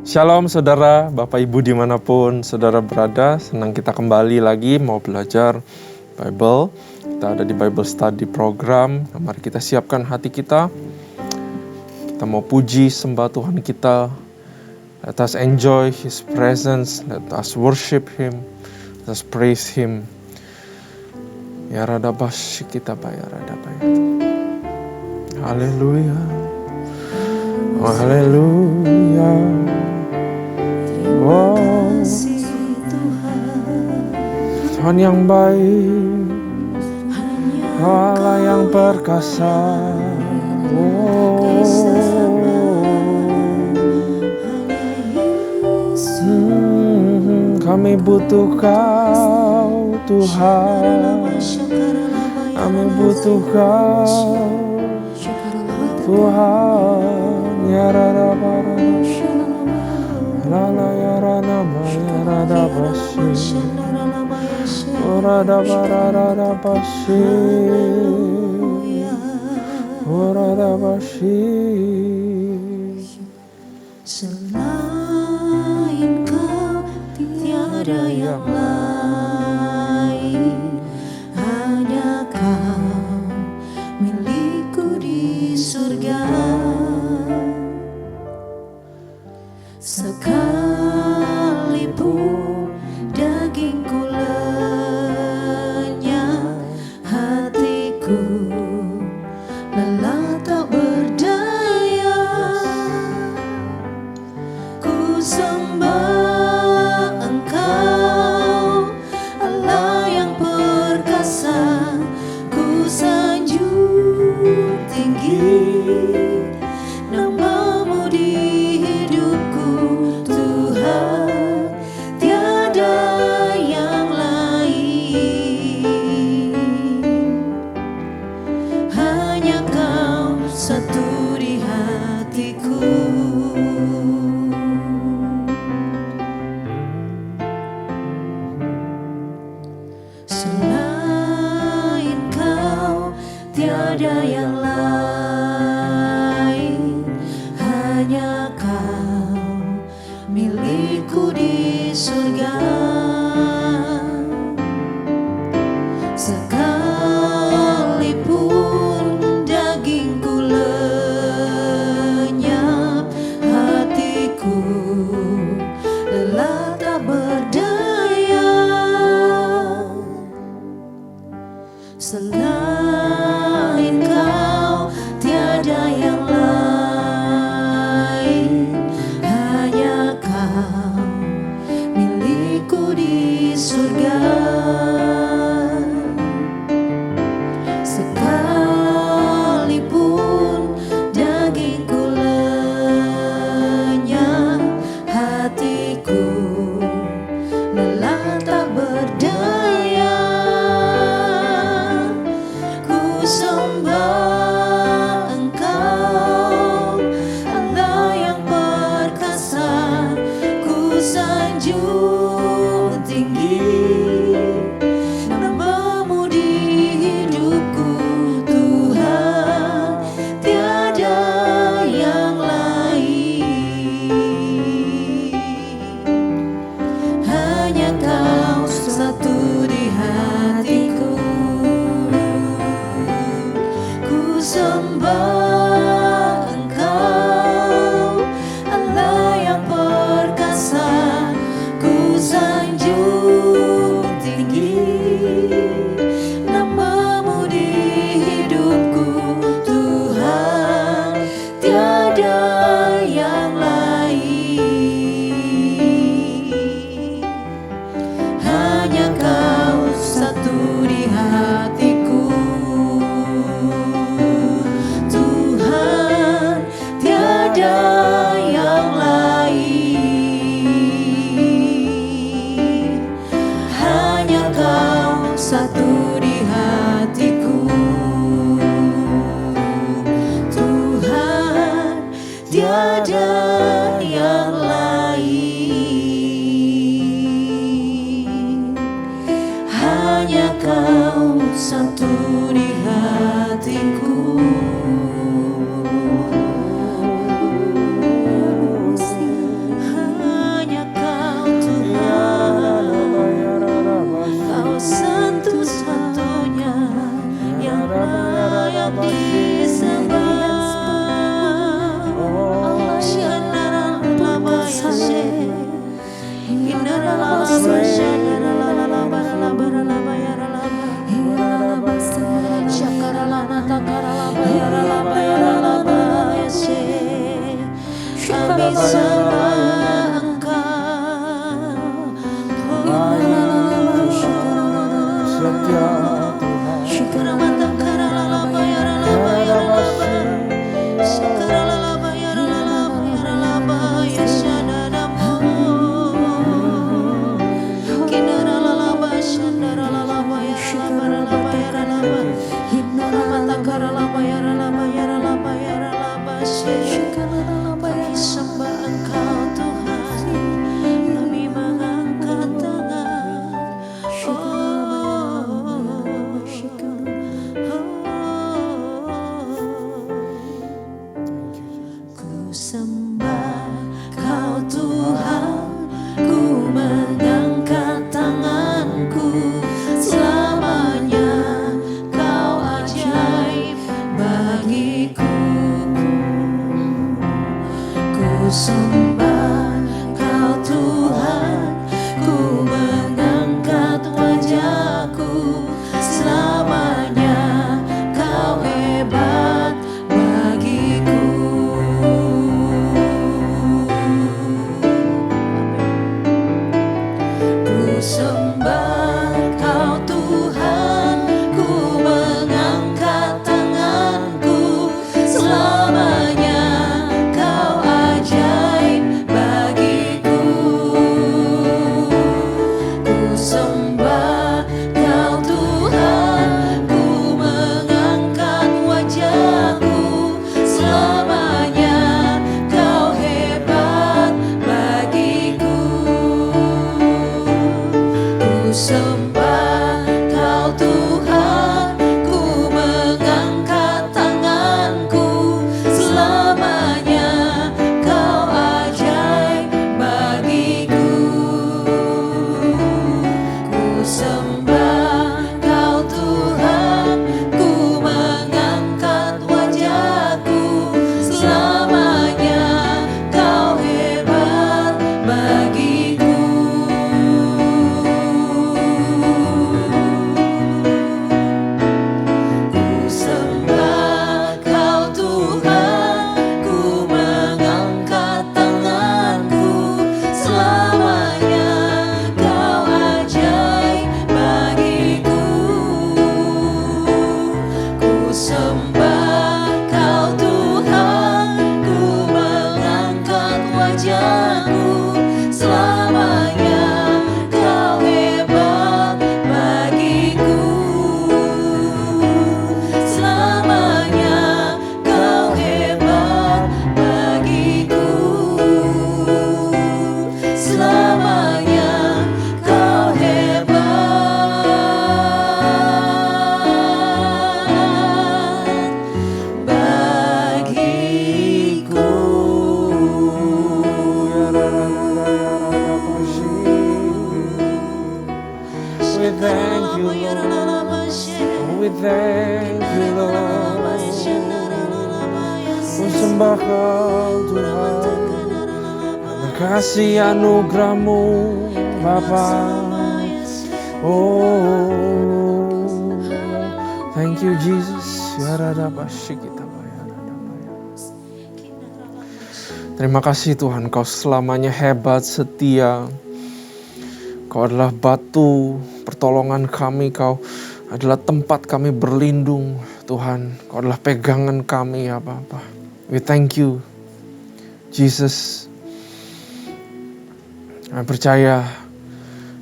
Shalom saudara, Bapak Ibu dimanapun saudara berada. Senang kita kembali lagi mau belajar Bible. Kita ada di Bible Study Program. Mari kita siapkan hati kita. Kita mau puji sembah Tuhan kita. Let us enjoy His presence. Let us worship Him. Let us praise Him. Ya radabas kita bayar radabaya. Haleluya. Oh, haleluya. Oh, Tuhan yang baik, Allah yang perkasa. Kami butuh Kau Tuhan, kami butuh Kau Tuhan. Ya radabara lala ya ranama ya radabasi oradabara radabasi oradabasi. Selain Kau tiada yang lain, hanya Kau milikku di surga. Sekalipun dagingku lenyap, hatiku lelah tak berdaya. Ku sembah Engkau, Allah yang perkasa. Ku sanjung tinggi nama-Mu di hidupku, Tuhan, tiada yang lain. Hanya Kau satu di hatiku. Selain Kau tiada yang lain, hanya Kau milikku di surga. Sekalipun dagingku lenyap, hatiku lelah tak berdaya. Selain Kau tiada yang lain, hanya Kau milikku di surga. Sekalipun dagingku lenyap, hatiku lelah tak berdaya. Ku sembah Engkau, Allah yang perkasa. Ku sanjung tinggi nama-Mu di hidupku, Tuhan, tiada yang lain. Hanya Kau satu di hatiku. Ku sembah Engkau, Allah yang perkasa. Ku sanjung tinggi nama-Mu di hidupku, Tuhan, tiada yang lain. Hanya Kau satu di hatiku, Tuhan, tiada yang lain. Hanya Kau satu di hatiku, Tuhan, tiada yang lain. Hanya Kau satu di hatiku. Kami sembah Engkau, Setia kami sembah Engkau Tuhan, kami mengangkat tangan. Ku sembah Kau Tuhan, ku mengangkat tanganku, selamanya Kau ajaib bagiku. Ku sembah Kau Tuhan, ku mengangkat wajahku, selamanya Kau hebat bagiku. Ku sembah Kau Tuhan, ku mengangkat tanganku, selamanya Kau ajaib bagiku. Ku sembah Kau Tuhan, ku mengangkat wajahku, selamanya Kau hebat bagiku. Ku sembah Kau Tuhan, ku mengangkat tanganku, selamanya Kau ajaib bagiku. Ku sembah Kau Tuhan, ku mengangkat wajahku, selamanya Kau hebat bagiku. Ku sembah Kau Tuhan, ku mengangkat tanganku, selamanya Kau ajaib bagiku. Ku sembah Kau Tuhan, ku mengangkat wajahku, selamanya Kau hebat bagiku. Selamanya Kau hebat bagiku. Selamanya Kau hebat bagiku. We thank you, Lord. We thank you, Lord. Ku sembah Kau Tuhan, kasih anugerah-Mu Bapa. Oh, thank you Jesus. Terima kasih Tuhan, Kau selamanya hebat, setia. Kau adalah batu pertolongan kami, Kau adalah tempat kami berlindung, Tuhan. Kau adalah pegangan kami, ya Bapa. We thank you, Jesus. Kami percaya,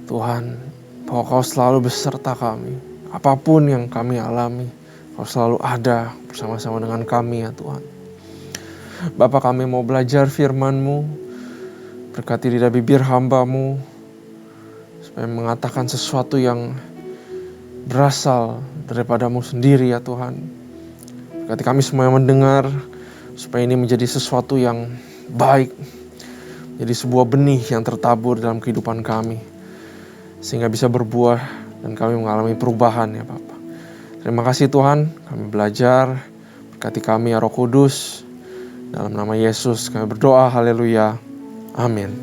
Tuhan, bahwa Kau selalu beserta kami. Apapun yang kami alami, Kau selalu ada bersama-sama dengan kami, ya Tuhan. Bapa, kami mau belajar firman-Mu. Berkati lidah bibir hamba-Mu, supaya mengatakan sesuatu yang berasal daripada-Mu sendiri, ya Tuhan. Berkati kami semua yang mendengar, supaya ini menjadi sesuatu yang baik, jadi sebuah benih yang tertabur dalam kehidupan kami, sehingga bisa berbuah dan kami mengalami perubahan, ya Bapa. Terima kasih Tuhan, kami belajar. Berkati kami ya Roh Kudus. Dalam nama Yesus kami berdoa, haleluya, amin.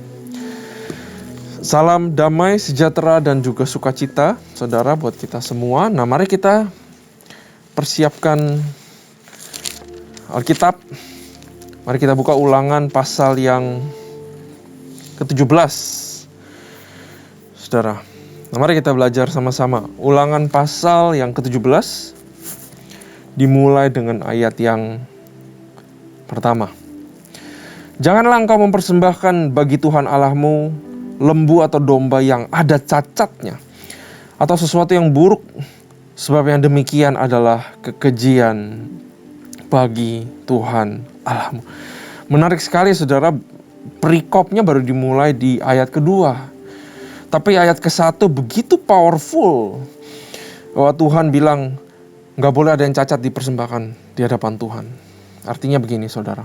Salam damai, sejahtera, dan juga sukacita, saudara, buat kita semua. Nah, mari kita persiapkan Alkitab. Mari kita buka Ulangan pasal yang ke-17, saudara. Nah, mari kita belajar sama-sama. Ulangan pasal yang ke-17, dimulai dengan ayat yang pertama. Janganlah engkau mempersembahkan bagi Tuhan Allahmu lembu atau domba yang ada cacatnya, atau sesuatu yang buruk, sebab yang demikian adalah kekejian bagi Tuhan Allahmu. Menarik sekali, saudara, perikopnya baru dimulai di ayat kedua. Tapi ayat ke-1 begitu powerful, bahwa Tuhan bilang, gak boleh ada yang cacat dipersembahkan di hadapan Tuhan. Artinya begini, saudara.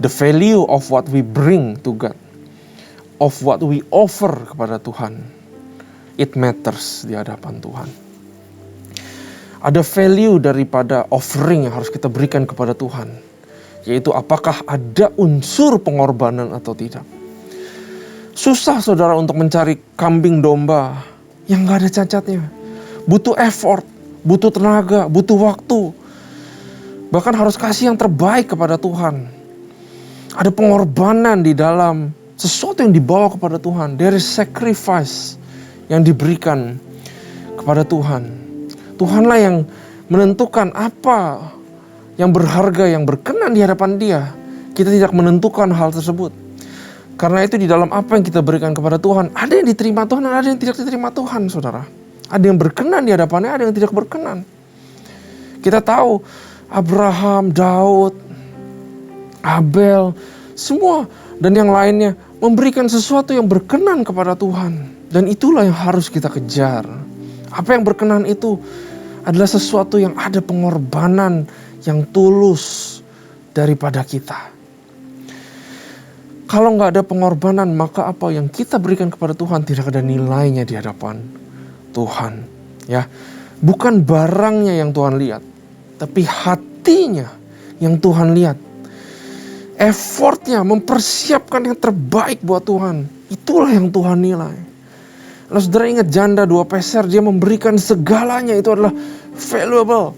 The value of what we bring to God, of what we offer kepada Tuhan, it matters di hadapan Tuhan. Ada value daripada offering yang harus kita berikan kepada Tuhan, yaitu apakah ada unsur pengorbanan atau tidak. Susah, saudara, untuk mencari kambing domba yang gak ada cacatnya. Butuh effort, butuh tenaga, butuh waktu. Bahkan harus kasih yang terbaik kepada Tuhan. Ada pengorbanan di dalam sesuatu yang dibawa kepada Tuhan. There is sacrifice yang diberikan kepada Tuhan. Tuhanlah yang menentukan apa yang berharga, yang berkenan di hadapan Dia. Kita tidak menentukan hal tersebut. Karena itu di dalam apa yang kita berikan kepada Tuhan, ada yang diterima Tuhan dan ada yang tidak diterima Tuhan, saudara. Ada yang berkenan di hadapannya, ada yang tidak berkenan. Kita tahu Abraham, Daud, Abel, semua dan yang lainnya memberikan sesuatu yang berkenan kepada Tuhan. Dan itulah yang harus kita kejar. Apa yang berkenan itu adalah sesuatu yang ada pengorbanan yang tulus daripada kita. Kalau nggak ada pengorbanan, maka apa yang kita berikan kepada Tuhan tidak ada nilainya di hadapan Tuhan. Ya, bukan barangnya yang Tuhan lihat, tapi hatinya yang Tuhan lihat. Effortnya mempersiapkan yang terbaik buat Tuhan. Itulah yang Tuhan nilai. Lalu saudara ingat janda 2 peser, dia memberikan segalanya, itu adalah valuable.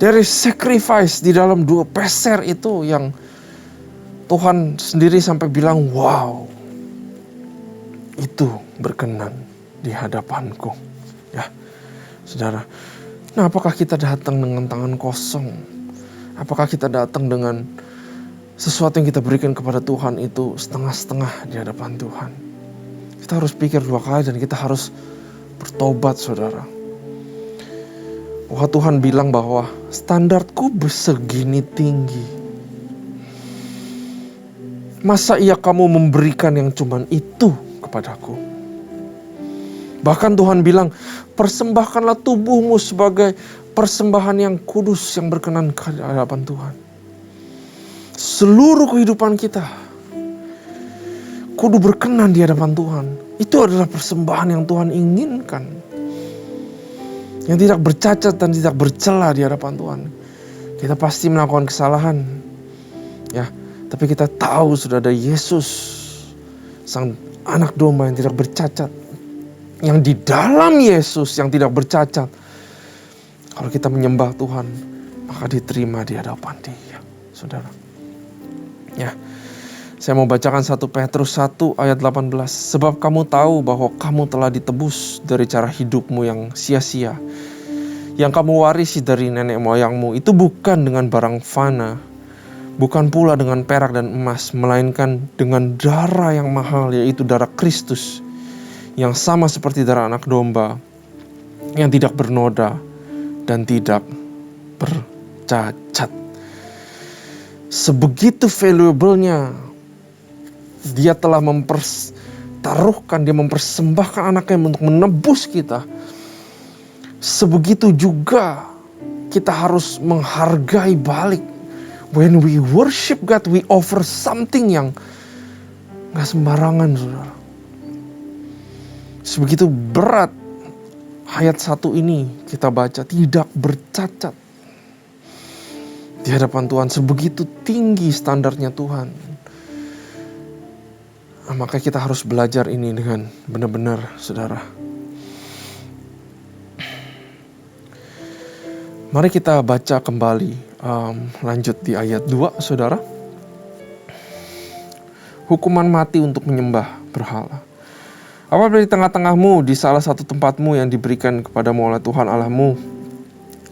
There is sacrifice di dalam 2 peser itu yang Tuhan sendiri sampai bilang, wow, itu berkenan di hadapanku. Ya, saudara. Nah, apakah kita datang dengan tangan kosong? Apakah kita datang dengan sesuatu yang kita berikan kepada Tuhan itu setengah-setengah di hadapan Tuhan? Kita harus pikir 2 kali dan kita harus bertobat, saudara. Wah, Tuhan bilang bahwa standarku segini tinggi. Masa iya kamu memberikan yang cuman itu kepadaku? Bahkan Tuhan bilang, persembahkanlah tubuhmu sebagai persembahan yang kudus, yang berkenan ke hadapan Tuhan. Seluruh kehidupan kita kudu berkenan di hadapan Tuhan. Itu adalah persembahan yang Tuhan inginkan, yang tidak bercacat dan tidak bercela di hadapan Tuhan. Kita pasti melakukan kesalahan, ya, tapi kita tahu sudah ada Yesus, sang anak domba yang tidak bercacat, yang di dalam Yesus yang tidak bercacat. Kalau kita menyembah Tuhan, maka diterima di hadapan Dia, saudara. Ya, saya mau bacakan 1 Petrus 1 ayat 18. Sebab kamu tahu bahwa kamu telah ditebus dari cara hidupmu yang sia-sia, yang kamu warisi dari nenek moyangmu. Itu bukan dengan barang fana, bukan pula dengan perak dan emas, melainkan dengan darah yang mahal, yaitu darah Kristus, yang sama seperti darah anak domba, yang tidak bernoda dan tidak bercacat. Sebegitu valuable-nya Dia telah mempertaruhkan, Dia mempersembahkan anaknya untuk menebus kita. Sebegitu juga kita harus menghargai balik. When we worship God, we offer something yang gak sembarangan, saudara. Sebegitu berat ayat 1 ini kita baca, tidak bercacat di hadapan Tuhan. Sebegitu tinggi standarnya Tuhan. Maka kita harus belajar ini dengan benar-benar, saudara. Mari kita baca kembali, lanjut di ayat 2, saudara. Hukuman mati untuk menyembah berhala. Apabila di tengah-tengahmu, di salah satu tempatmu yang diberikan kepadamu oleh Tuhan Allahmu,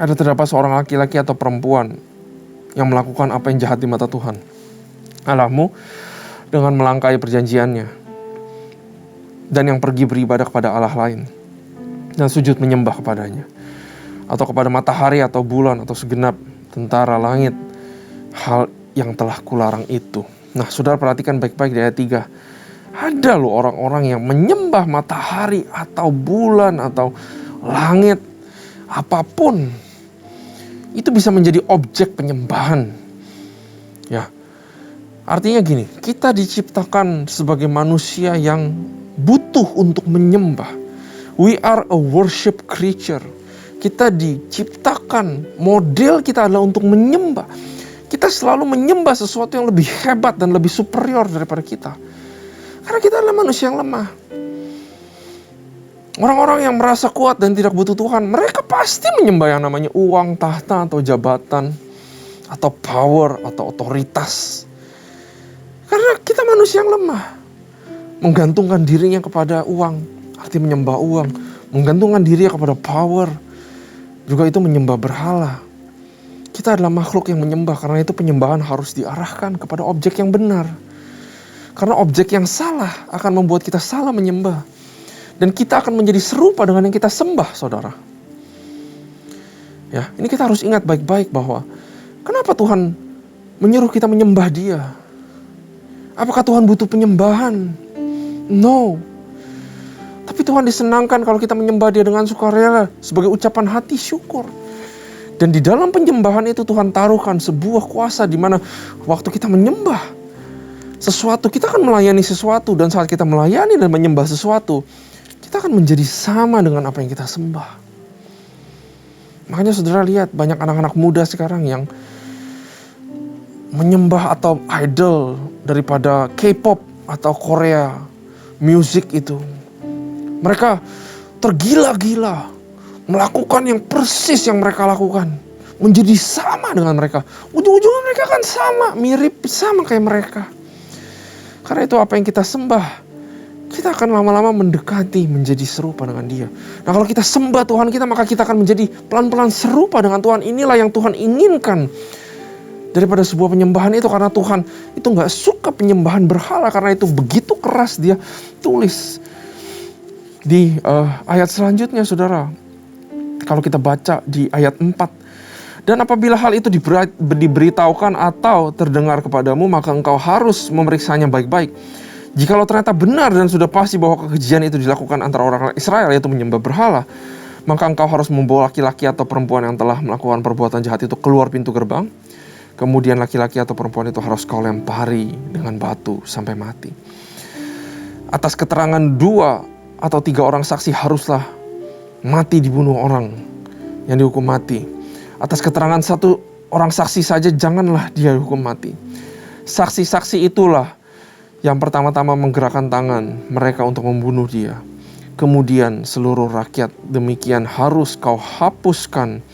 ada terdapat seorang laki-laki atau perempuan yang melakukan apa yang jahat di mata Tuhan Allahmu dengan melangkahi perjanjiannya, dan yang pergi beribadah kepada Allah lain dan sujud menyembah kepadanya, atau kepada matahari atau bulan atau segenap tentara langit, hal yang telah kularang itu. Nah, saudara perhatikan baik-baik di ayat 3. Ada loh orang-orang yang menyembah matahari atau bulan atau langit, apapun itu bisa menjadi objek penyembahan. Ya, artinya gini, kita diciptakan sebagai manusia yang butuh untuk menyembah. We are a worship creature. Kita diciptakan, model kita adalah untuk menyembah. Kita selalu menyembah sesuatu yang lebih hebat dan lebih superior daripada kita. Karena kita adalah manusia yang lemah. Orang-orang yang merasa kuat dan tidak butuh Tuhan, mereka pasti menyembah yang namanya uang, tahta, atau jabatan, atau power, atau otoritas. Karena kita manusia yang lemah. Menggantungkan dirinya kepada uang, arti menyembah uang. Menggantungkan dirinya kepada power, juga itu menyembah berhala. Kita adalah makhluk yang menyembah, karena itu penyembahan harus diarahkan kepada objek yang benar. Karena objek yang salah akan membuat kita salah menyembah. Dan kita akan menjadi serupa dengan yang kita sembah, saudara. Ya, ini kita harus ingat baik-baik bahwa kenapa Tuhan menyuruh kita menyembah Dia? Apakah Tuhan butuh penyembahan? No. Tapi Tuhan disenangkan kalau kita menyembah Dia dengan sukarela sebagai ucapan hati syukur. Dan di dalam penyembahan itu Tuhan taruhkan sebuah kuasa di mana waktu kita menyembah sesuatu, kita akan melayani sesuatu, dan saat kita melayani dan menyembah sesuatu, kita akan menjadi sama dengan apa yang kita sembah. Makanya saudara lihat banyak anak-anak muda sekarang yang menyembah atau idol daripada K-pop atau Korea music itu. Mereka tergila-gila melakukan yang persis yang mereka lakukan, menjadi sama dengan mereka. Ujung-ujungnya mereka akan sama, mirip sama kayak mereka. Karena itu apa yang kita sembah, kita akan lama-lama mendekati menjadi serupa dengan Dia. Nah, kalau kita sembah Tuhan kita, maka kita akan menjadi pelan-pelan serupa dengan Tuhan. Inilah yang Tuhan inginkan daripada sebuah penyembahan itu, karena Tuhan itu gak suka penyembahan berhala. Karena itu begitu keras Dia tulis di ayat selanjutnya, saudara. Kalau kita baca di ayat 4. Dan apabila hal itu diberitahukan atau terdengar kepadamu, maka engkau harus memeriksanya baik-baik. Jikalau ternyata benar dan sudah pasti bahwa kekejian itu dilakukan antara orang Israel, yaitu menyembah berhala, maka engkau harus membawa laki-laki atau perempuan yang telah melakukan perbuatan jahat itu keluar pintu gerbang. Kemudian laki-laki atau perempuan itu harus kau lempari dengan batu sampai mati. Atas keterangan 2 atau 3 orang saksi haruslah mati dibunuh orang yang dihukum mati. Atas keterangan 1 orang saksi saja janganlah dia dihukum mati. Saksi-saksi itulah yang pertama-tama menggerakkan tangan mereka untuk membunuh dia. Kemudian seluruh rakyat, demikian harus kau hapuskan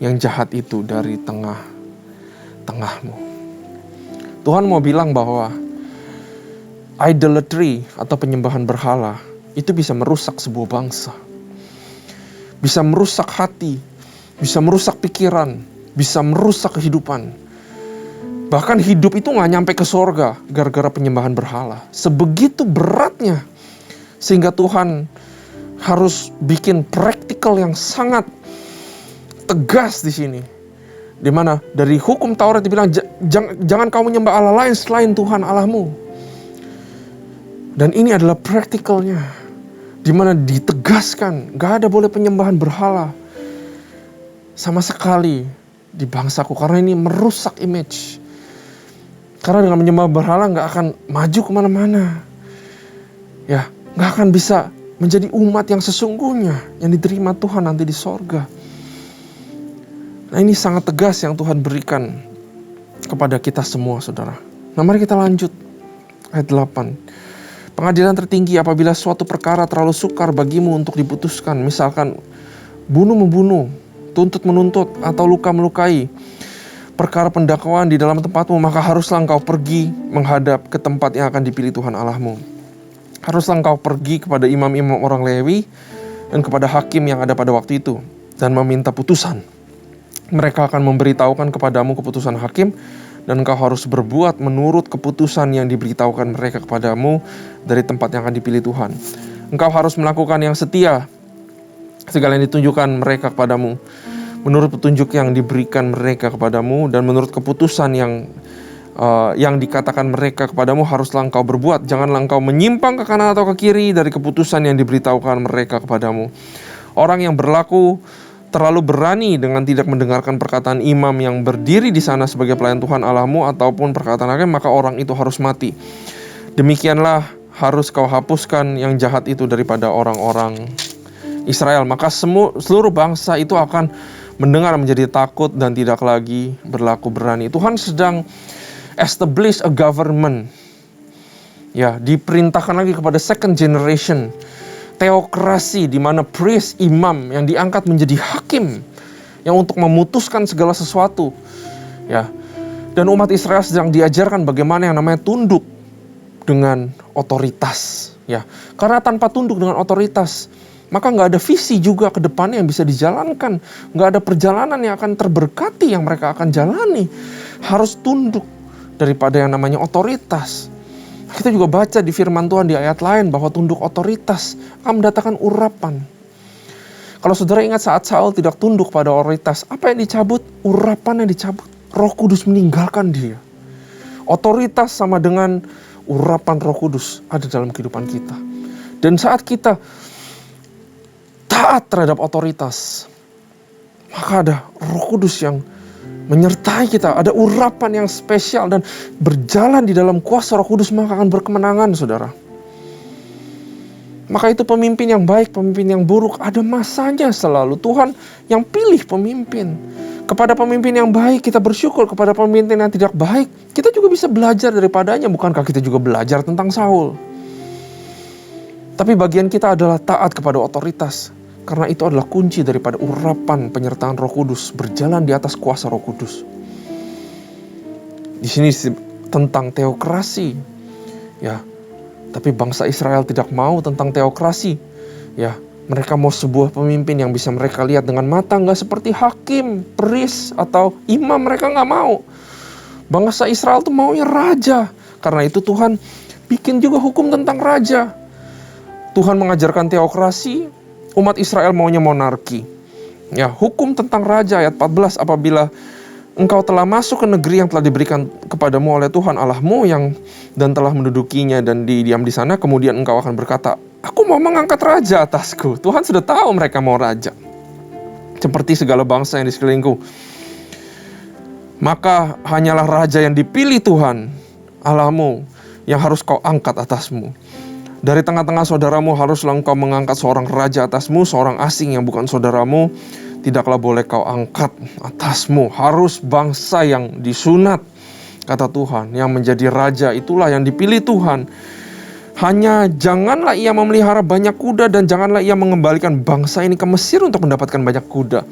yang jahat itu dari tengah-tengahmu. Tuhan mau bilang bahwa idolatry atau penyembahan berhala itu bisa merusak sebuah bangsa. Bisa merusak hati, bisa merusak pikiran, bisa merusak kehidupan. Bahkan hidup itu gak nyampe ke sorga gara-gara penyembahan berhala. Sebegitu beratnya. Sehingga Tuhan harus bikin praktikal yang sangat tegas di sini. Dimana dari hukum Taurat dibilang jangan kamu menyembah Allah lain selain Tuhan Allahmu. Dan ini adalah praktikalnya. Dimana ditegaskan gak ada boleh penyembahan berhala sama sekali di bangsaku, karena ini merusak image. Karena dengan menyembah berhala gak akan maju kemana-mana. Ya, gak akan bisa menjadi umat yang sesungguhnya yang diterima Tuhan nanti di sorga. Nah, ini sangat tegas yang Tuhan berikan kepada kita semua, saudara. Nah, mari kita lanjut ayat 8. Pengadilan tertinggi apabila suatu perkara terlalu sukar bagimu untuk diputuskan, misalkan bunuh-membunuh, tuntut-menuntut, atau luka-melukai, perkara pendakwaan di dalam tempatmu, maka haruslah engkau pergi menghadap ke tempat yang akan dipilih Tuhan Allahmu. Haruslah engkau pergi kepada imam-imam orang Lewi dan kepada hakim yang ada pada waktu itu dan meminta putusan. Mereka akan memberitahukan kepadamu keputusan hakim, dan engkau harus berbuat menurut keputusan yang diberitahukan mereka kepadamu dari tempat yang akan dipilih Tuhan. Engkau harus melakukan yang setia, segala yang ditunjukkan mereka kepadamu, menurut petunjuk yang diberikan mereka kepadamu, dan menurut keputusan yang dikatakan mereka kepadamu haruslah engkau berbuat. Janganlah engkau menyimpang ke kanan atau ke kiri dari keputusan yang diberitahukan mereka kepadamu. Orang yang berlaku terlalu berani dengan tidak mendengarkan perkataan imam yang berdiri di sana sebagai pelayan Tuhan Allahmu ataupun perkataan hakim, maka orang itu harus mati. Demikianlah harus kau hapuskan yang jahat itu daripada orang-orang Israel. Maka seluruh bangsa itu akan mendengar menjadi takut dan tidak lagi berlaku berani. Tuhan sedang establish a government. Ya, diperintahkan lagi kepada second generation. Teokrasi di mana priest, imam yang diangkat menjadi hakim yang untuk memutuskan segala sesuatu. Ya. Dan umat Israel sedang diajarkan bagaimana yang namanya tunduk dengan otoritas. Ya. Karena tanpa tunduk dengan otoritas, maka nggak ada visi juga ke depannya yang bisa dijalankan. Nggak ada perjalanan yang akan terberkati yang mereka akan jalani. Harus tunduk daripada yang namanya otoritas. Kita juga baca di firman Tuhan di ayat lain bahwa tunduk otoritas akan mendatangkan urapan. Kalau saudara ingat saat Saul tidak tunduk pada otoritas, apa yang dicabut? Urapan yang dicabut. Roh Kudus meninggalkan dia. Otoritas sama dengan urapan Roh Kudus ada dalam kehidupan kita. Dan saat kita taat terhadap otoritas, maka ada Roh Kudus yang menyertai kita, ada urapan yang spesial, dan berjalan di dalam kuasa Roh Kudus maka akan berkemenangan, saudara. Maka itu pemimpin yang baik, pemimpin yang buruk, ada masanya selalu. Tuhan yang pilih pemimpin. Kepada pemimpin yang baik kita bersyukur, kepada pemimpin yang tidak baik kita juga bisa belajar daripadanya. Bukankah kita juga belajar tentang Saul? Tapi bagian kita adalah taat kepada otoritas. Karena itu adalah kunci daripada urapan penyertaan Roh Kudus, berjalan di atas kuasa Roh Kudus. Di sini tentang teokrasi, ya. Tapi bangsa Israel tidak mau tentang teokrasi, ya. Mereka mau sebuah pemimpin yang bisa mereka lihat dengan mata, nggak seperti hakim, priest atau imam. Mereka nggak mau. Bangsa Israel tuh maunya raja. Karena itu Tuhan bikin juga hukum tentang raja. Tuhan mengajarkan teokrasi. Umat Israel maunya monarki. Ya, hukum tentang raja ayat 14, apabila engkau telah masuk ke negeri yang telah diberikan kepadamu oleh Tuhan Allahmu dan telah mendudukinya dan diam di sana, kemudian engkau akan berkata, aku mau mengangkat raja atasku. Tuhan sudah tahu mereka mau raja. Seperti segala bangsa yang di sekelilingku. Maka hanyalah raja yang dipilih Tuhan Allahmu yang harus kau angkat atasmu. Dari tengah-tengah saudaramu haruslah engkau mengangkat seorang raja atasmu, seorang asing yang bukan saudaramu tidaklah boleh kau angkat atasmu. Harus bangsa yang disunat, kata Tuhan, yang menjadi raja, itulah yang dipilih Tuhan. Hanya janganlah ia memelihara banyak kuda dan janganlah ia mengembalikan bangsa ini ke Mesir untuk mendapatkan banyak kuda.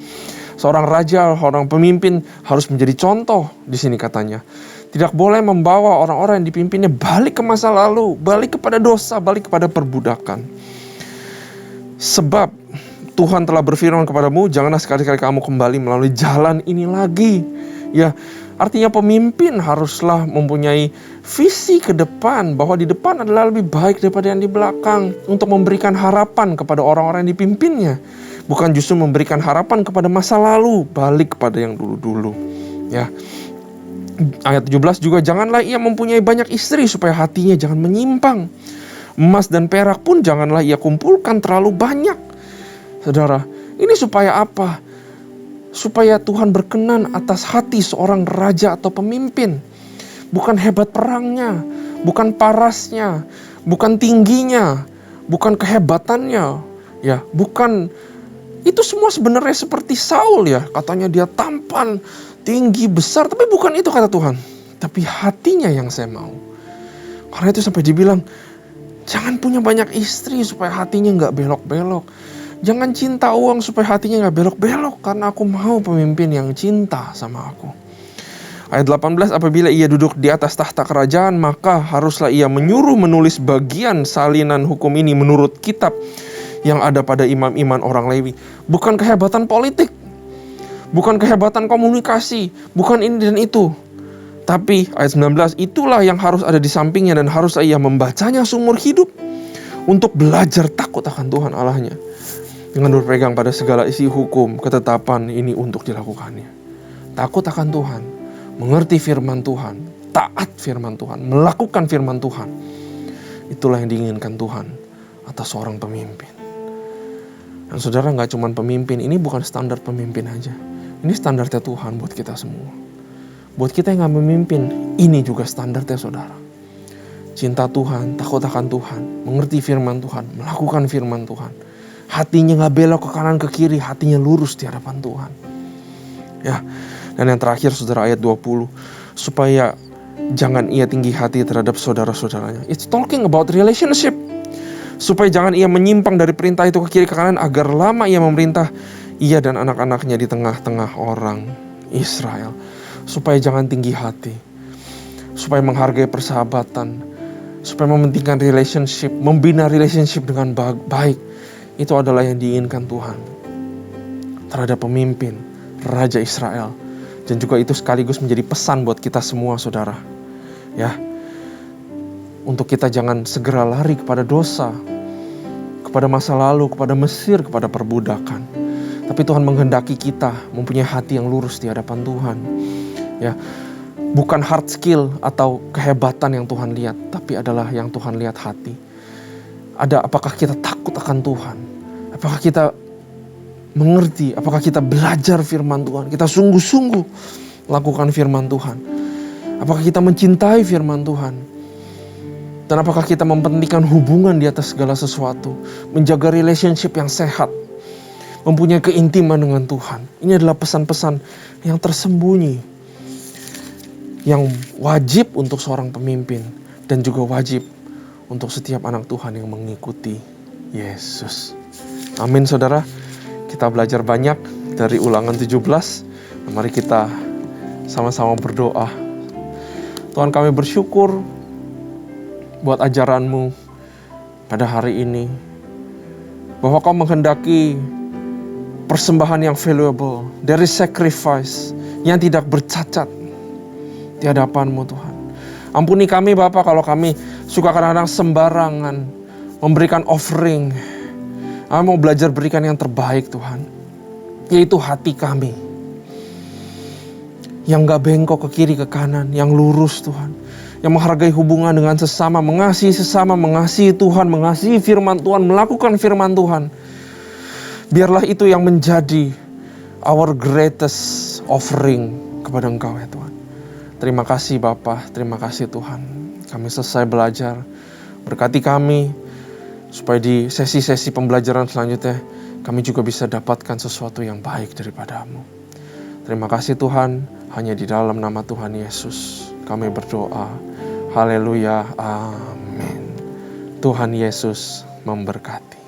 Seorang raja, seorang pemimpin harus menjadi contoh di sini katanya. Tidak boleh membawa orang-orang yang dipimpinnya balik ke masa lalu, balik kepada dosa, balik kepada perbudakan. Sebab Tuhan telah berfirman kepadamu, janganlah sekali-kali kamu kembali melalui jalan ini lagi. Ya, artinya pemimpin haruslah mempunyai visi ke depan, bahwa di depan adalah lebih baik daripada yang di belakang, untuk memberikan harapan kepada orang-orang yang dipimpinnya. Bukan justru memberikan harapan kepada masa lalu, balik kepada yang dulu-dulu. Ya. Ayat 17 juga, janganlah ia mempunyai banyak istri supaya hatinya jangan menyimpang. Emas dan perak pun janganlah ia kumpulkan terlalu banyak. Saudara, ini supaya apa? Supaya Tuhan berkenan atas hati seorang raja atau pemimpin. Bukan hebat perangnya, bukan parasnya, bukan tingginya, bukan kehebatannya, ya, bukan. Itu semua sebenarnya seperti Saul, ya. Katanya dia tampan, tinggi, besar, tapi bukan itu kata Tuhan. Tapi hatinya yang saya mau. Karena itu sampai dibilang, jangan Jangan punya banyak istri supaya hatinya nggak belok-belok. Jangan cinta uang supaya hatinya nggak belok-belok, karena aku mau pemimpin yang cinta sama aku. Ayat 18, apabila ia duduk di atas tahta kerajaan, maka haruslah ia menyuruh menulis bagian salinan hukum ini menurut kitab yang ada pada imam-imam orang Lewi. Bukan kehebatan politik, bukan kehebatan komunikasi, bukan ini dan itu. Tapi ayat 19, itulah yang harus ada di sampingnya dan harus ia membacanya seumur hidup untuk belajar takut akan Tuhan Allahnya, dengan berpegang pada segala isi hukum, ketetapan ini untuk dilakukannya. Takut akan Tuhan, mengerti firman Tuhan, taat firman Tuhan, melakukan firman Tuhan. Itulah yang diinginkan Tuhan atas seorang pemimpin. Dan saudara, gak cuma pemimpin, ini bukan standar pemimpin aja. Ini standarnya Tuhan buat kita semua. Buat kita yang gak memimpin, ini juga standarnya saudara. Cinta Tuhan, takut akan Tuhan, mengerti firman Tuhan, melakukan firman Tuhan. Hatinya gak belok ke kanan ke kiri, hatinya lurus di hadapan Tuhan. Ya, dan yang terakhir saudara, ayat 20, supaya jangan ia tinggi hati terhadap saudara-saudaranya. It's talking about relationship. Supaya jangan ia menyimpang dari perintah itu ke kiri ke kanan, agar lama ia memerintah ia dan anak-anaknya di tengah-tengah orang Israel. Supaya jangan tinggi hati, supaya menghargai persahabatan, supaya mementingkan relationship, membina relationship dengan baik. Itu adalah yang diinginkan Tuhan terhadap pemimpin Raja Israel. Dan juga itu sekaligus menjadi pesan buat kita semua saudara. Ya, untuk kita jangan segera lari kepada dosa, kepada masa lalu, kepada Mesir, kepada perbudakan. Tapi Tuhan menghendaki kita mempunyai hati yang lurus di hadapan Tuhan. Ya, bukan hard skill atau kehebatan yang Tuhan lihat, tapi adalah yang Tuhan lihat hati. Ada apakah kita takut akan Tuhan? Apakah kita mengerti? Apakah kita belajar firman Tuhan? Kita sungguh-sungguh lakukan firman Tuhan? Apakah kita mencintai firman Tuhan? Dan apakah kita mempentingkan hubungan di atas segala sesuatu? Menjaga relationship yang sehat, mempunyai keintiman dengan Tuhan. Ini adalah pesan-pesan yang tersembunyi, yang wajib untuk seorang pemimpin, dan juga wajib untuk setiap anak Tuhan yang mengikuti Yesus. Amin saudara. Kita belajar banyak dari Ulangan 17. Mari kita sama-sama berdoa. Tuhan, kami bersyukur buat ajaran-Mu pada hari ini, bahwa Kau menghendaki persembahan yang valuable, dari sacrifice yang tidak bercacat di hadapan-Mu Tuhan. Ampuni kami Bapa kalau kami suka kadang-kadang sembarangan memberikan offering. Kami mau belajar berikan yang terbaik Tuhan, yaitu hati kami yang gak bengkok ke kiri ke kanan, yang lurus Tuhan, yang menghargai hubungan dengan sesama, mengasihi sesama, mengasihi Tuhan, mengasihi firman Tuhan, melakukan firman Tuhan. Biarlah itu yang menjadi our greatest offering kepada Engkau ya Tuhan. Terima kasih Bapa, terima kasih Tuhan. Kami selesai belajar. Berkati kami supaya di sesi-sesi pembelajaran selanjutnya kami juga bisa dapatkan sesuatu yang baik daripada-Mu. Terima kasih Tuhan, hanya di dalam nama Tuhan Yesus kami berdoa. Haleluya, amin. Tuhan Yesus memberkati.